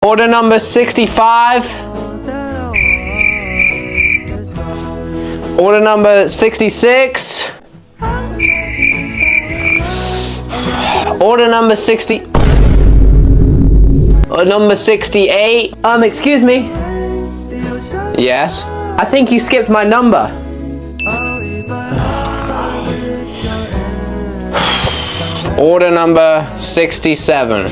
Order number 65. Order number 66. Order number 60. Order number 68. Excuse me. Yes. I think you skipped my number. Order number 67.